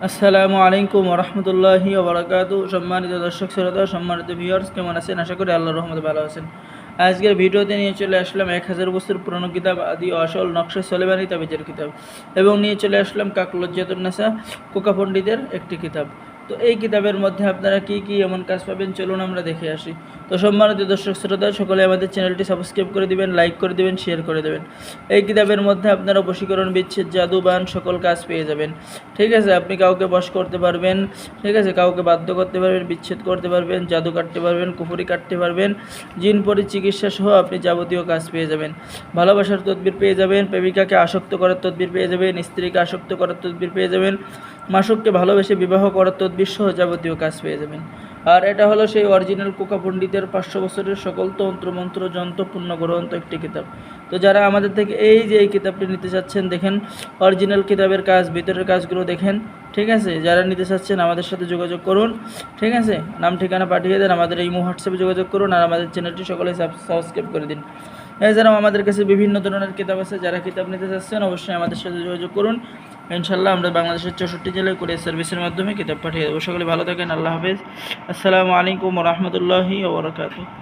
আসসালামু আলাইকুম রহমতুল্লাহি ওবরাকাতু। সম্মানিত দর্শক শ্রোতা, সম্মানিত ভিউয়ার্স, কেমন আছেন? আশা করি আল্লাহর রহমতে ভালো আছেন। আজকের ভিডিওতে নিয়ে চলে আসলাম 1000 বছর পুরনো কিতাব আদি আসল নকশা সলেমানি তাবিজের কিতাব, এবং নিয়ে চলে আসলাম কাকলজ্জাতুন্নেসা কোকা পণ্ডিতের একটি কিতাব। তো এই কিতাবের মধ্যে আপনারা কি কি এমন কাজ পাবেন, চলুন আমরা দেখে আসি। তো সম্মানিত দর্শক শ্রোতা, সকলে আমাদের চ্যানেলটি সাবস্ক্রাইব করে দিবেন, লাইক করে দিবেন, শেয়ার করে দেবেন। এই কিতাবের মধ্যে আপনারা বশীকরণ, বিচ্ছেদ, জাদুবান সকল কাজ পেয়ে যাবেন। ঠিক আছে, আপনি কাউকে বশ করতে পারবেন, ঠিক আছে, কাউকে বাধ্য করতে পারবেন, বিচ্ছেদ করতে পারবেন, জাদু কাটতে পারবেন, কুফরি কাটতে পারবেন, জিন পরি চিকিৎসা সহ আপনি যাবতীয় কাজ পেয়ে যাবেন। ভালোবাসার তদবির পেয়ে যাবেন, প্রেমিকাকে আসক্ত করার তদবির পেয়ে যাবেন, স্ত্রীকে আসক্ত করার তদবির পেয়ে যাবেন, মাসুককে ভালোবেসে বিবাহ করার তদবির সহ যাবতীয় কাজ পেয়ে যাবেন। আর এটা হলো সেই অরিজিনাল কোকা পণ্ডিতের 500 বছরের সকল তন্ত্রমন্ত্র যন্ত্রপূর্ণ গ্রন্থ একটি কিতাব। তো যারা আমাদের থেকে এই কিতাবটি নিতে চাচ্ছেন, দেখেন অরিজিনাল কিতাবের কাজ, ভিতরের কাজগুলো দেখেন। ঠিক আছে, যারা নিতে চাচ্ছেন আমাদের সাথে যোগাযোগ করুন। ঠিক আছে, নাম ঠিকানা পাঠিয়ে দেন, আমাদের এই হোয়াটসঅ্যাপে যোগাযোগ করুন, আর আমাদের চ্যানেলটি সকলে সাবস্ক্রাইব করে দিন। এছাড়াও আমাদের কাছে বিভিন্ন ধরনের কিতাব আছে। যারা কিতাব নিতে চাচ্ছেন অবশ্যই আমাদের সাথে যোগাযোগ করুন। ইনশাল্লাহ আমরা বাংলাদেশের 64 জেলায় কুরিয়ার সার্ভিসের মাধ্যমে কিতাব পাঠিয়ে দেবো। সকলে ভালো থাকেন। আল্লাহ হাফেজ। আসসালামু আলাইকুম রহমতুল্লাহি ওয়া বারাকাতুহু।